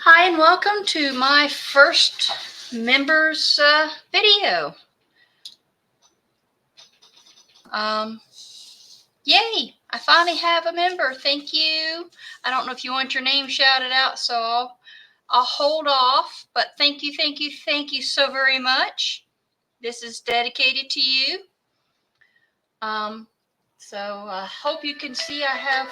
Hi and welcome to my first members video. Yay! I finally have a member. Thank you. I don't know if you want your name shouted out, so I'll hold off. But thank you so very much. This is dedicated to you. So I hope you can see I have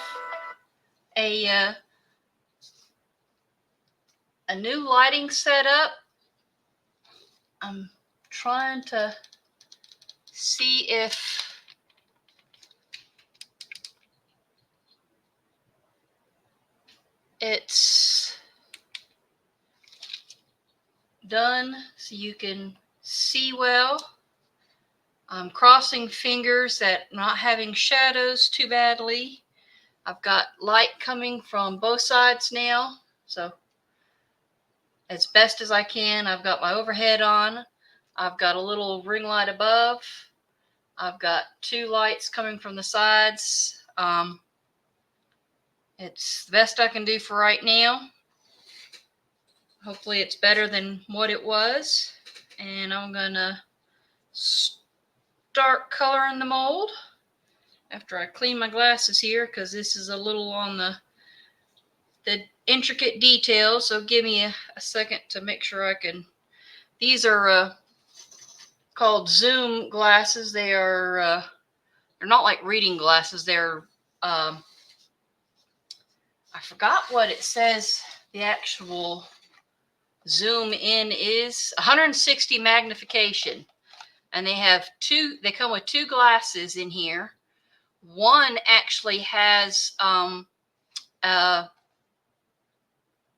a new lighting setup. I'm trying to see if it's done so you can see well. I'm crossing fingers that not having shadows too badly. I've got light coming from both sides now, so as best as I can. I've got my overhead on. I've got a little ring light above. I've got two lights coming from the sides. It's the best I can do for right now. Hopefully it's better than what it was. And I'm gonna start coloring the mold after I clean my glasses here, because this is a little on the intricate details. So give me a second to make sure I can. These are called zoom glasses. They are they're not like reading glasses. They're I forgot what it says. The actual zoom in is 160 magnification, and they have two. They come with two glasses in here. One actually has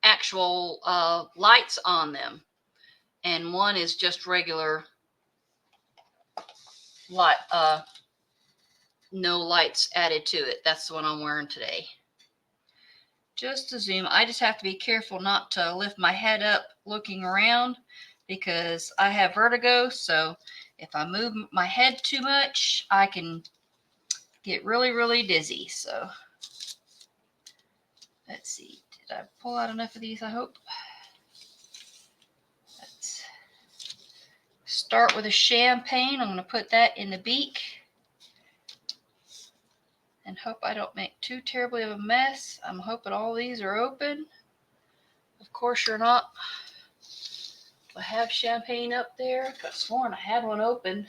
actual lights on them, and one is just regular light, no lights added to it. That's the one I'm wearing today. Just to zoom, I just have to be careful not to lift my head up looking around, because I have vertigo. So if I move my head too much, I can get really dizzy. So let's see, did I pull out enough of these? I hope. Let's start with a champagne. I'm going to put that in the beak and hope I don't make too terribly of a mess. I'm hoping all these are open. Of course you're not. Do I have champagne up there? I could have sworn I had one open.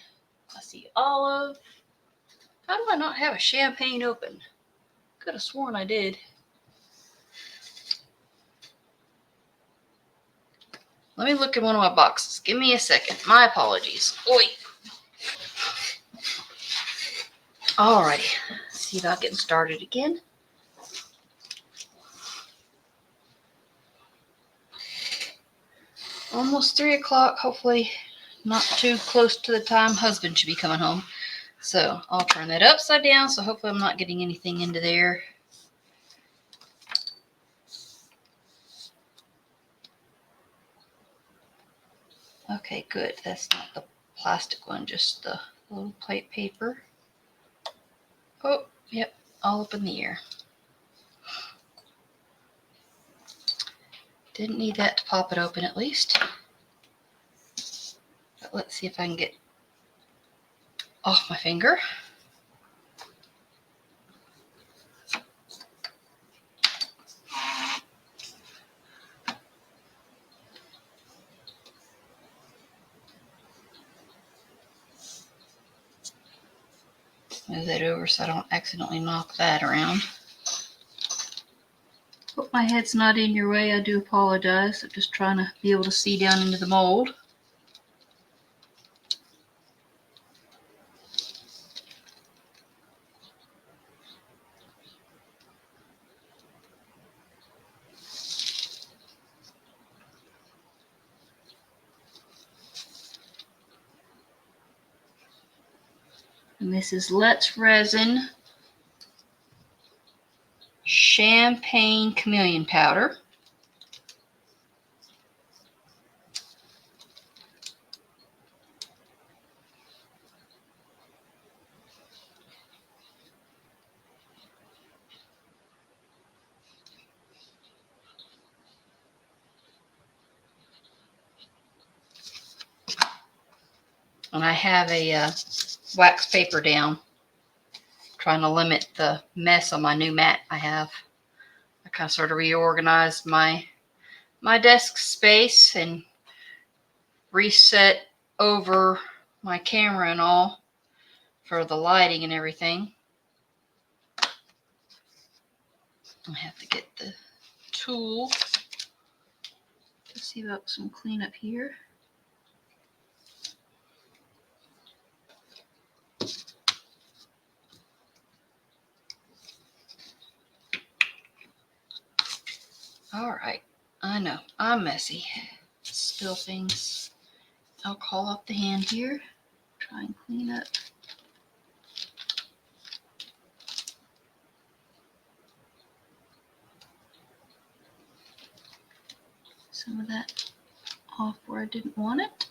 I see olive. How do I not have a champagne open? Could have sworn I did. Let me look in one of my boxes. Give me a second. My apologies. Oi. Alrighty. Let's see about getting started again. Almost 3 o'clock. Hopefully not too close to the time husband should be coming home. So I'll turn that upside down, so hopefully I'm not getting anything into there. Okay, good. That's not the plastic one, just the little plate paper. Oh, yep, all up in the air. Didn't need that to pop it open at least. But let's see if I can get off my finger. Move that over so I don't accidentally knock that around. Hope my head's not in your way. I do apologize. I'm just trying to be able to see down into the mold. And this is Resin Champagne Chameleon Powder. And I have a wax paper down, trying to limit the mess on my new mat I have. I kind of sort of reorganized my desk space and reset over my camera and all for the lighting and everything. I have to get the tool to see about some cleanup here. All right, I know I'm messy. Spill things. I'll call off the hand here. Try and clean up. Some of that off where I didn't want it.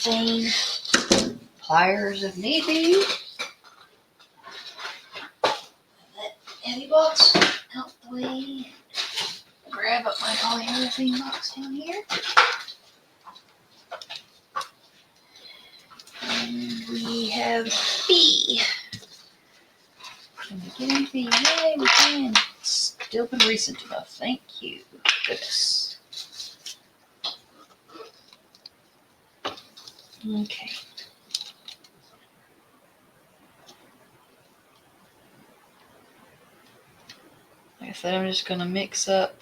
polyurethane pliers if need be. That heavy box out the way. Grab up my polyurethane box down here. And we have B. Can we get anything? Yay, we can. It's still been recent enough. Thank you. Goodness. Okay. Like I said, I'm just going to mix up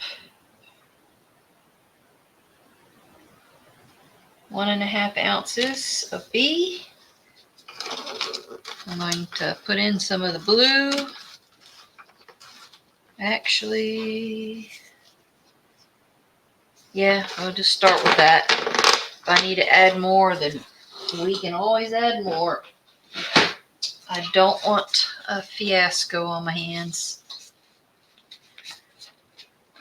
1.5 ounces of B. I'm going to put in some of the blue. Actually, yeah, I'll just start with that. If I need to add more, then we can always add more. I don't want a fiasco on my hands.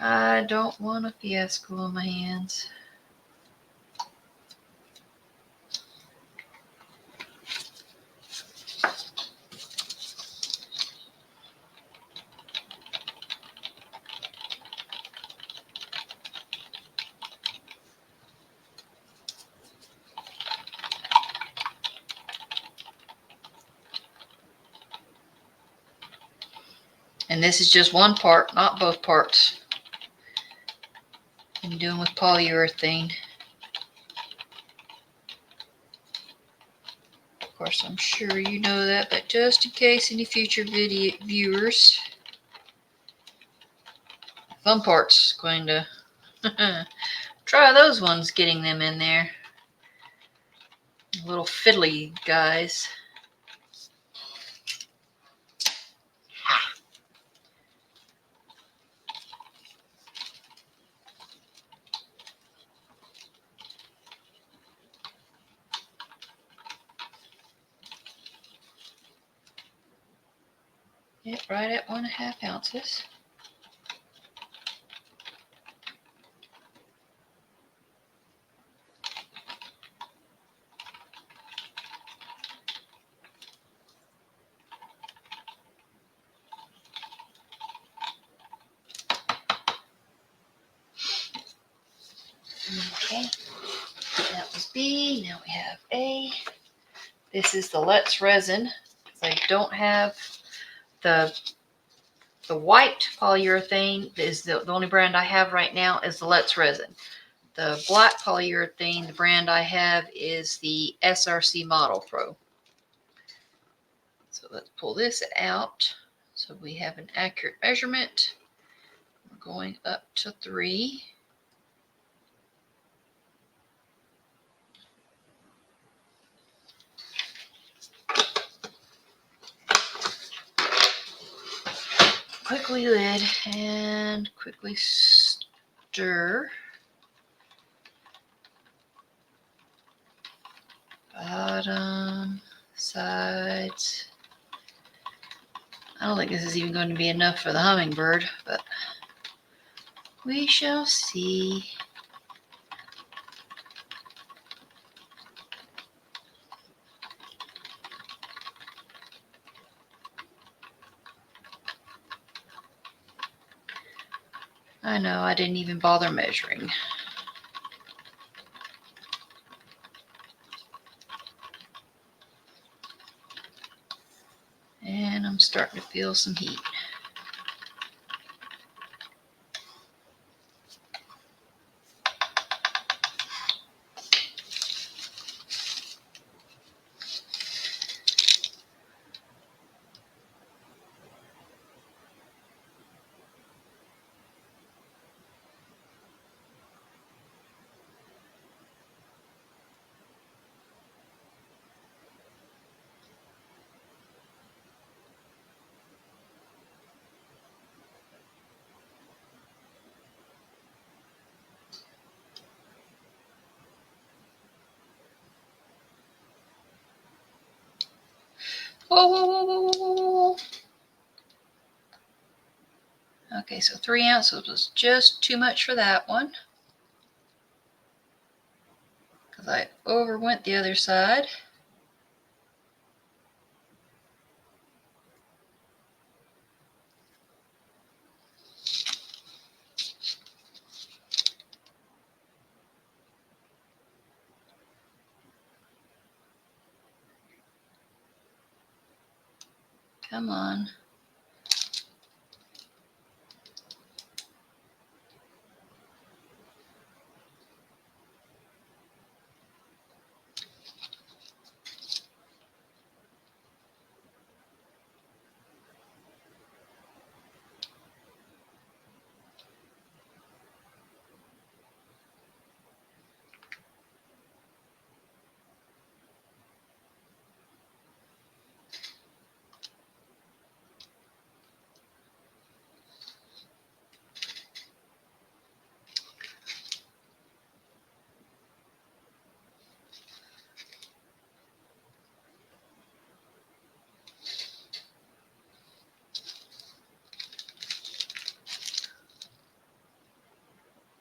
I don't want a fiasco on my hands. And this is just one part, not both parts. I'm doing with polyurethane. Of course, I'm sure you know that, but just in case any future video viewers, the fun part's going to try those ones, getting them in there. Little fiddly guys. Ha. Yep, right at 1.5 ounces. Okay, that was B. Now we have A. This is the Let's Resin. I don't have the white polyurethane. Is the only brand I have right now is the Let's Resin. The black polyurethane, the brand I have is the SRC Model Pro. So let's pull this out so we have an accurate measurement. We're going up to 3. Quickly lid and quickly stir. Bottom, sides. I don't think this is even going to be enough for the Hummingbird, but we shall see. I know, I didn't even bother measuring. And I'm starting to feel some heat. Oh. Okay, so 3 ounces was just too much for that one. because I overwent the other side. Come on.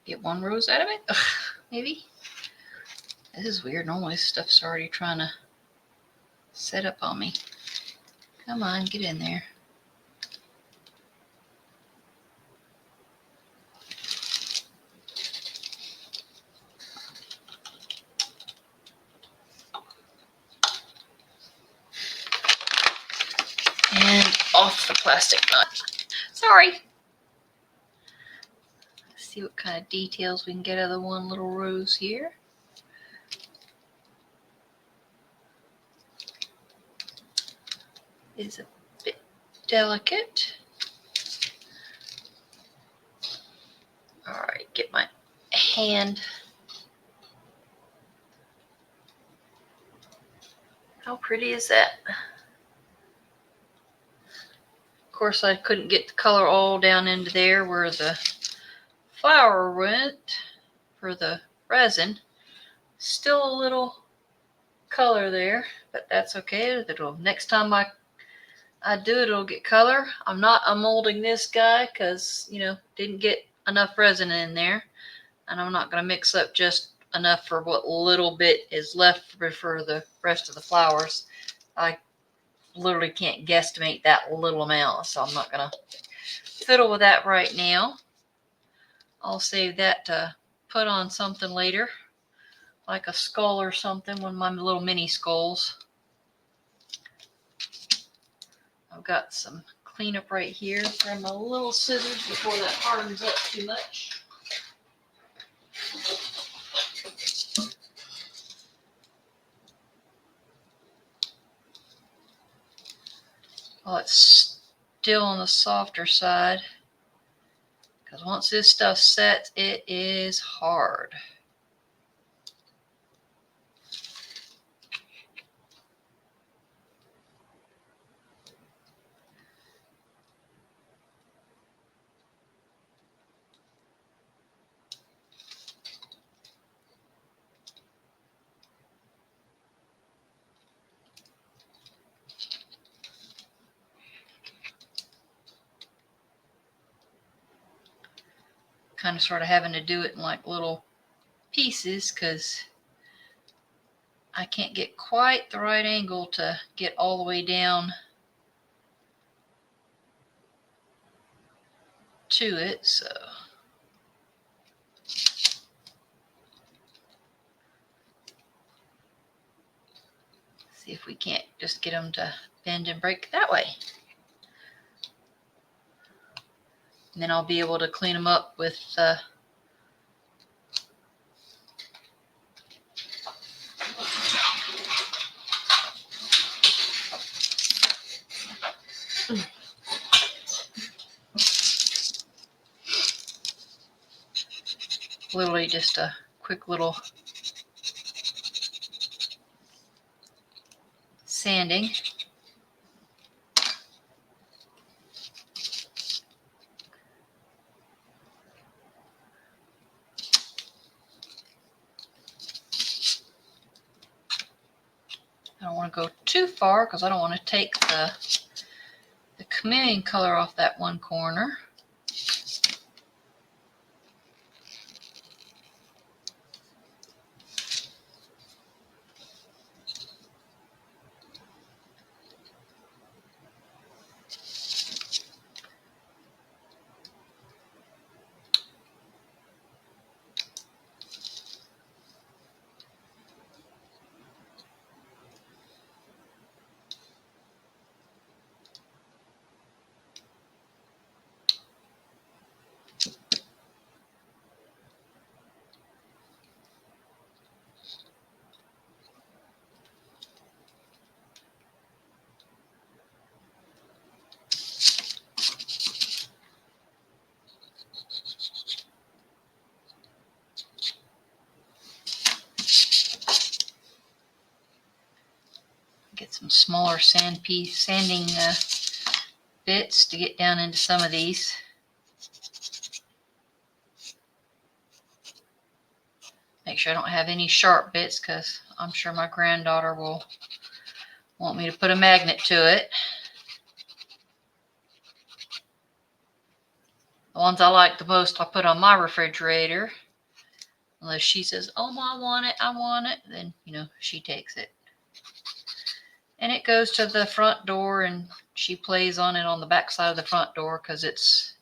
Get one rose out of it? Ugh, maybe. This is weird. Normally this stuff's already trying to set up on me. Come on, get in there. And off the plastic nut. Sorry. Let's see what kind of details we can get out of the one little rose here. It's a bit delicate. All right, get my hand. How pretty is that? Of course, I couldn't get the color all down into there where the flower went for the resin. Still a little color there, but that's okay. Next time I do it, it'll get color. I'm not unmolding this guy because, you know, didn't get enough resin in there, and I'm not going to mix up just enough for what little bit is left for the rest of the flowers. I literally can't guesstimate that little amount, so I'm not going to fiddle with that right now. I'll save that to put on something later, like a skull or something, one of my little mini skulls. I've got some cleanup right here. Grab my little scissors before that hardens up too much. Well, it's still on the softer side, because once this stuff sets, it is hard. Kind of sort of having to do it in like little pieces because I can't get quite the right angle to get all the way down to it. So see if we can't just get them to bend and break that way. And then I'll be able to clean them up with literally just a quick little sanding. I don't want to go too far because I don't want to take the chameleon color off that one corner. Get some smaller sanding bits to get down into some of these. Make sure I don't have any sharp bits because I'm sure my granddaughter will want me to put a magnet to it. The ones I like the most I put on my refrigerator. Unless she says, oh, I want it, then, you know, she takes it. And it goes to the front door, and she plays on it on the back side of the front door because it's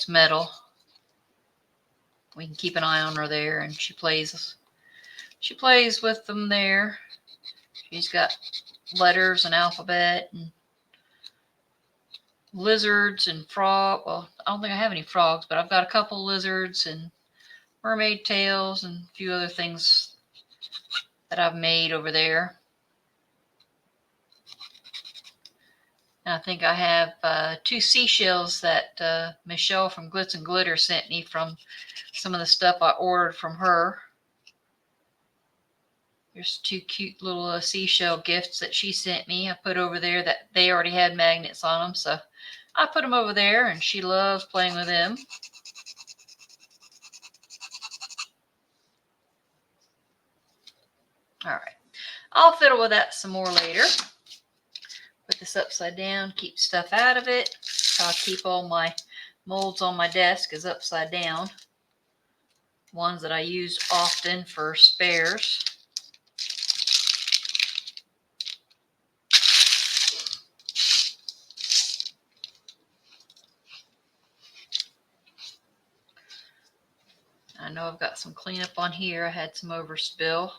metal. We can keep an eye on her there, and she plays with them there. She's got letters and alphabet and lizards and frog. Well, I don't think I have any frogs, but I've got a couple lizards and mermaid tails and a few other things that I've made over there. And I think I have 2 seashells that Michelle from Glitz and Glitter sent me from some of the stuff I ordered from her. There's 2 cute little seashell gifts that she sent me. I put over there that they already had magnets on them, so I put them over there, and she loves playing with them. All right, I'll fiddle with that some more later. Put this upside down, keep stuff out of it. I'll keep all my molds on my desk is upside down. Ones that I use often for spares. I know I've got some cleanup on here. I had some overspill.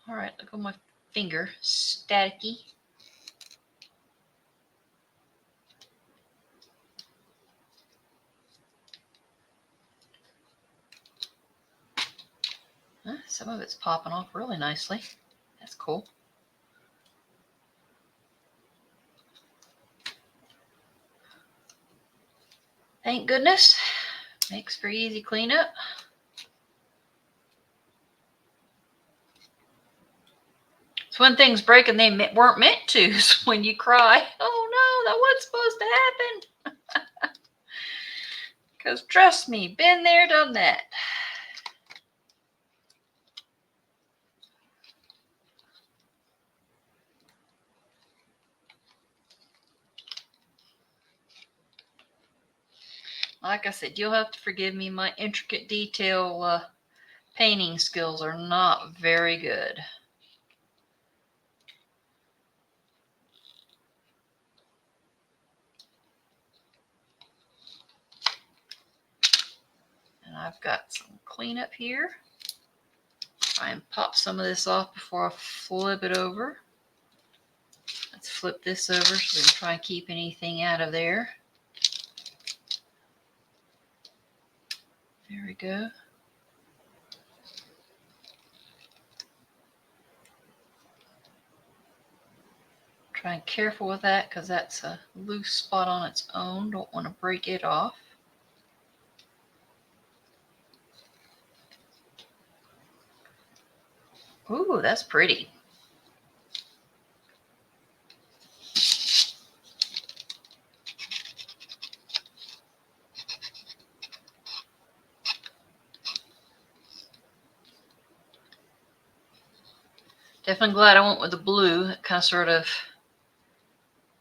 All right, look at my finger, staticky. Some of it's popping off really nicely. That's cool. Thank goodness. Makes for easy cleanup. So when things break and they weren't meant to, when you cry, oh no, that wasn't supposed to happen. Because trust me, been there, done that. Like I said, you'll have to forgive me. My intricate detail painting skills are not very good. And I've got some cleanup here. Try and pop some of this off before I flip it over. Let's flip this over so we can try and keep anything out of there. There we go. Try and careful with that because that's a loose spot on its own. Don't want to break it off. Ooh, that's pretty. Definitely glad I went with the blue. It kind of sort of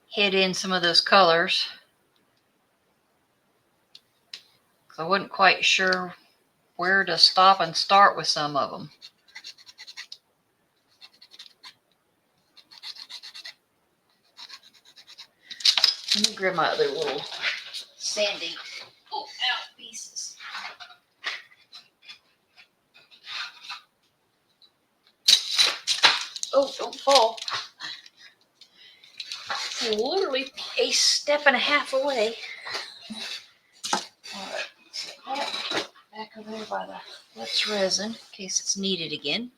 hid in some of those colors. I wasn't quite sure where to stop and start with some of them. Let me grab my other little sandy out pieces. Oh, don't fall. So literally a step and a half away. All right, set that back over there by the ArtistsResin in case it's needed again.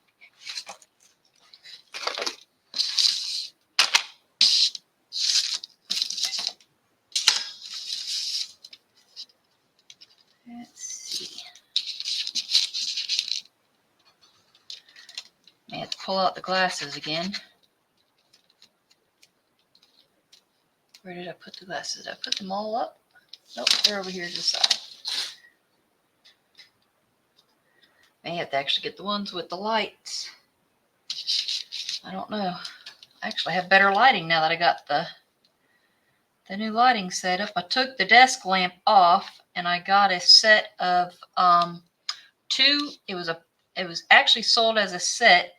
Let's see. pull out the glasses again. Where did I put the glasses? Did I put them all up? Nope, they're over here to the side. May have to actually get the ones with the lights. I don't know. I actually have better lighting now that I got the new lighting set up. I took the desk lamp off and I got a set of two. It was actually sold as a set.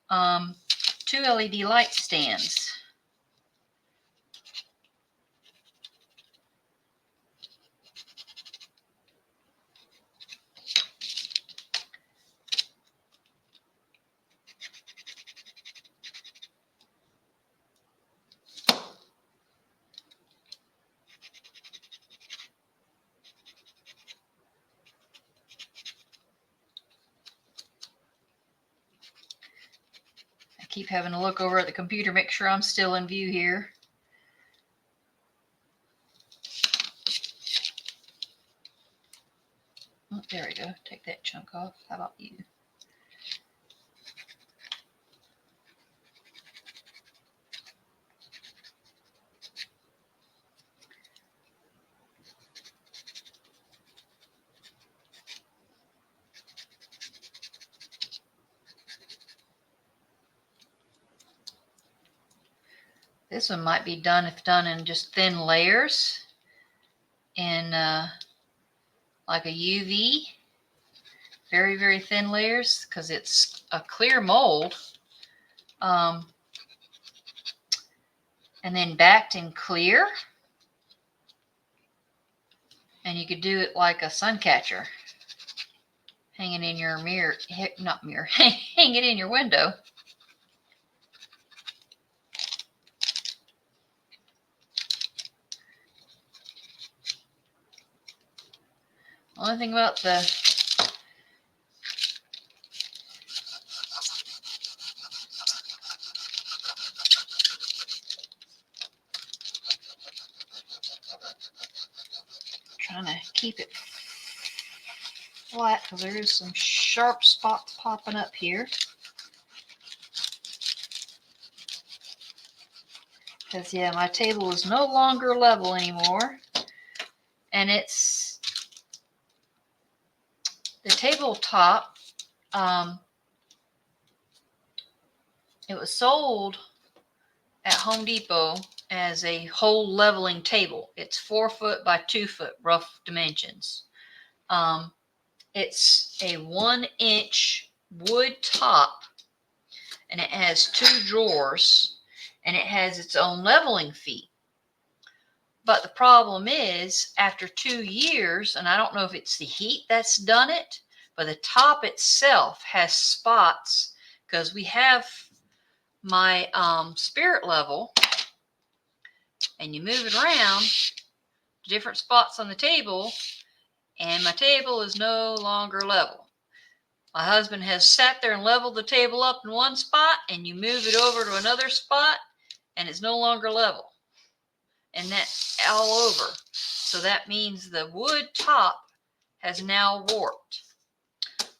2 LED light stands. Keep having to look over at the computer, make sure I'm still in view here. Oh, there we go. Take that chunk off. How about you? This one might be done if done in just thin layers in like a UV. Very, very thin layers because it's a clear mold. And then backed in clear. And you could do it like a sun catcher. Hanging in your mirror, not mirror, hang it in your window. Only thing about the trying to keep it flat because there is some sharp spots popping up here. Because yeah, my table is no longer level anymore, and it's the tabletop. It was sold at Home Depot as a whole leveling table. It's 4 foot by 2 foot rough dimensions. It's a 1-inch wood top, and it has 2 drawers, and it has its own leveling feet. But the problem is, after 2 years, and I don't know if it's the heat that's done it, but the top itself has spots because we have my spirit level, and you move it around to different spots on the table, and my table is no longer level. My husband has sat there and leveled the table up in one spot, and you move it over to another spot, and it's no longer level. And that's all over. So that means the wood top has now warped.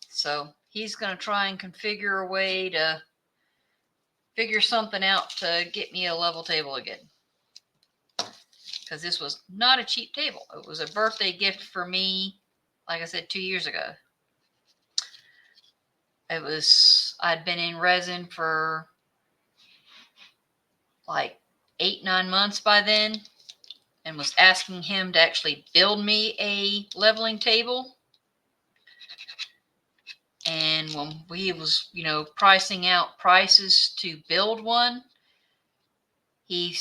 So he's going to try and configure a way to figure something out to get me a level table again. Because this was not a cheap table. It was a birthday gift for me, like I said, 2 years ago. I'd been in resin for like 8-9 months by then, and was asking him to actually build me a leveling table. And when he was, pricing out prices to build one, we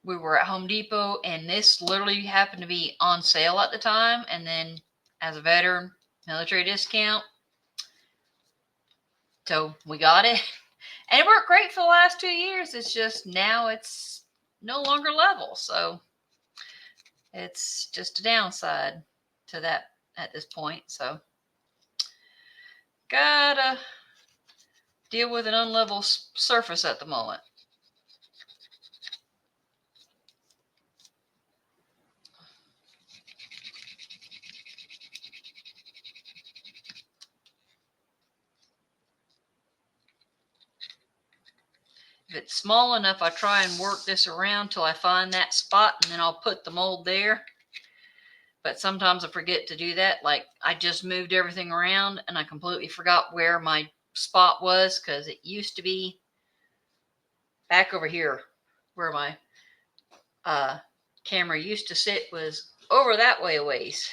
were at Home Depot, and this literally happened to be on sale at the time. And then, as a veteran, military discount, so we got it, and it worked great for the last 2 years. It's just now it's no longer level, so it's just a downside to that at this point. So gotta deal with an unlevel surface at the moment. If it's small enough, I try and work this around till I find that spot, and then I'll put the mold there. But sometimes I forget to do that. Like I just moved everything around and I completely forgot where my spot was, because it used to be back over here where my camera used to sit, was over that way a ways.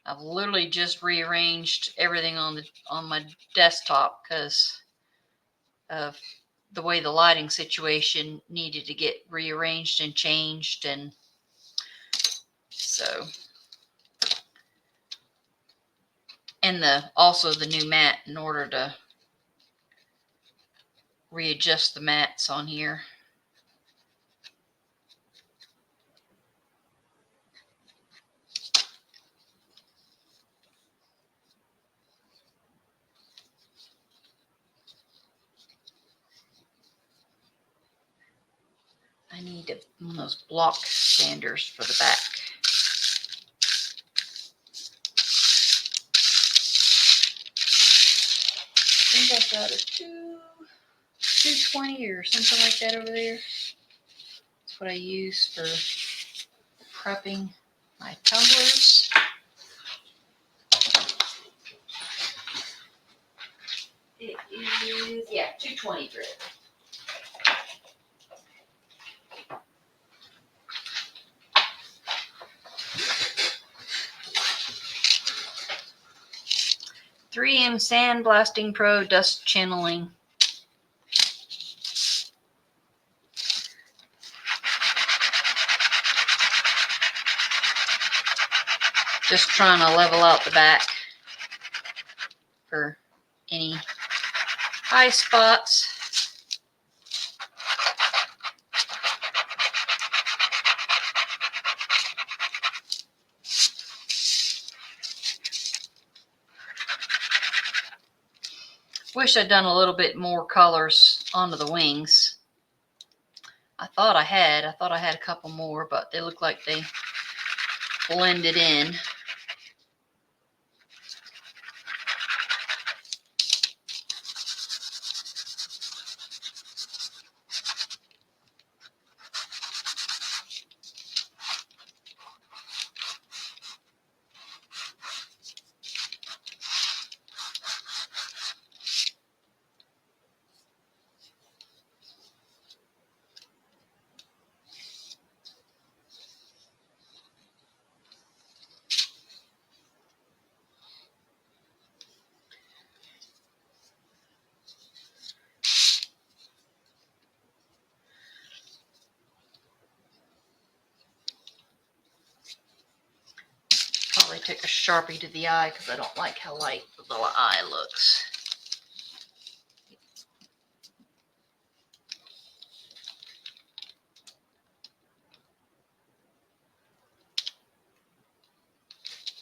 I've literally just rearranged everything on my desktop because of the way the lighting situation needed to get rearranged and changed, and so, and also the new mat in order to readjust the mats on here. I need one of those block sanders for the back. I think I've got a 220 or something like that over there. That's what I use for prepping my tumblers. It is, yeah, 220 grit. .3M Sandblasting Pro Dust Channeling. Just trying to level out the back for any high spots. Wish I'd done a little bit more colors onto the wings. I thought I had a couple more, but they look like they blended in. Probably take a Sharpie to the eye because I don't like how light the little eye looks.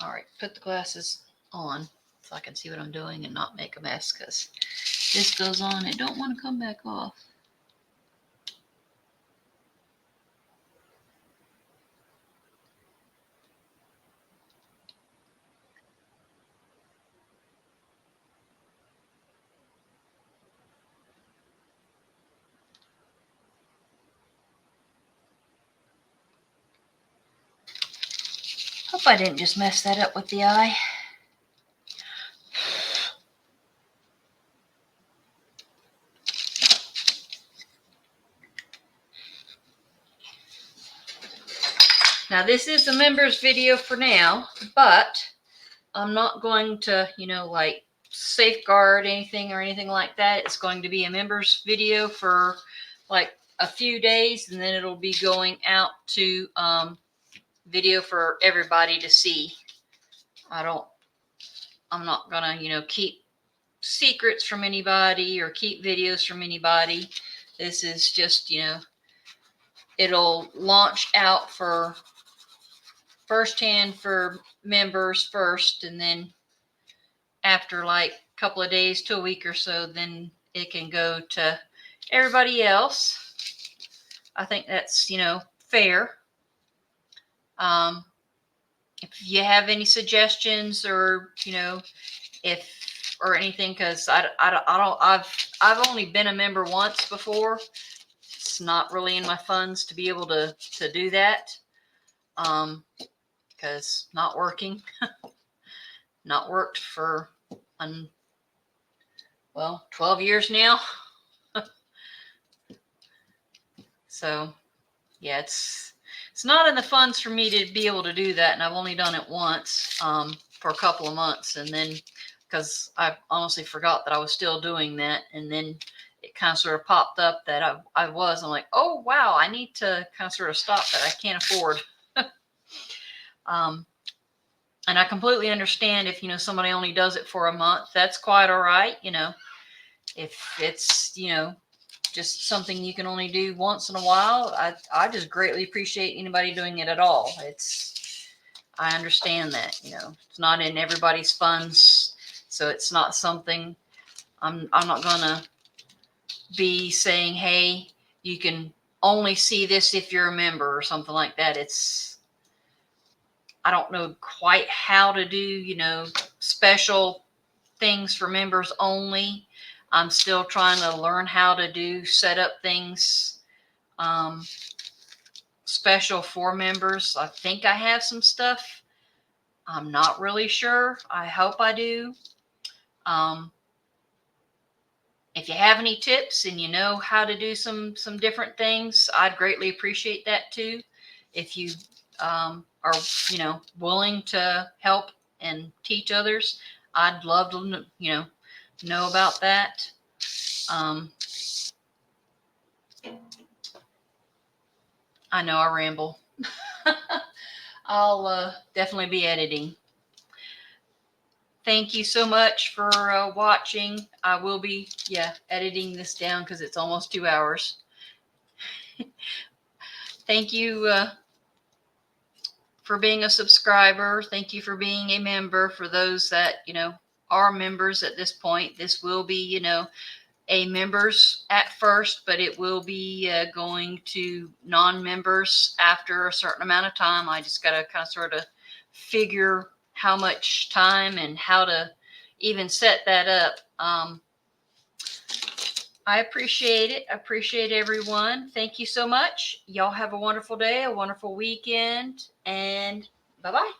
All right, put the glasses on so I can see what I'm doing and not make a mess, because this goes on, it don't want to come back off. Hope I didn't just mess that up with the eye. Now this is the members video for now, but I'm not going to, like safeguard anything or anything like that. It's going to be a members video for like a few days, and then it'll be going out to video for everybody to see. I'm not gonna, keep secrets from anybody or keep videos from anybody. This is just, it'll launch out for firsthand for members first, and then after like a couple of days to a week or so, then it can go to everybody else. I think that's, fair. If you have any suggestions or, or anything, because I've I've only been a member once before. It's not really in my funds to be able to do that. Because not working. Not worked for, well, 12 years now. So, yeah, it's not in the funds for me to be able to do that, and I've only done it once for a couple of months, and then because I honestly forgot that I was still doing that, and then it kind of sort of popped up that I'm like, oh wow, I need to kind of sort of stop that. I can't afford. And I completely understand if, you know, somebody only does it for a month, that's quite all right. You know, if it's, you know, just something you can only do once in a while, I just greatly appreciate anybody doing it at all. I understand that, you know, it's not in everybody's funds. So it's not something I'm not going to be saying, hey, you can only see this if you're a member or something like that. I don't know quite how to do, you know, special things for members only. I'm still trying to learn how to set up things special for members. I think I have some stuff. I'm not really sure. I hope I do. If you have any tips and you know how to do some different things, I'd greatly appreciate that too. If you are, you know, willing to help and teach others, I'd love to, you know about that. I know I ramble. I'll definitely be editing. Thank you so much for watching. I will be, editing this down because it's almost 2 hours. Thank you for being a subscriber. Thank you for being a member. For those that, you know, are members at this point, this will be, you know, a members at first, but it will be going to non-members after a certain amount of time. I just got to kind of sort of figure how much time and how to even set that up. I appreciate it. I appreciate everyone. Thank you so much. Y'all have a wonderful day, a wonderful weekend, and bye-bye.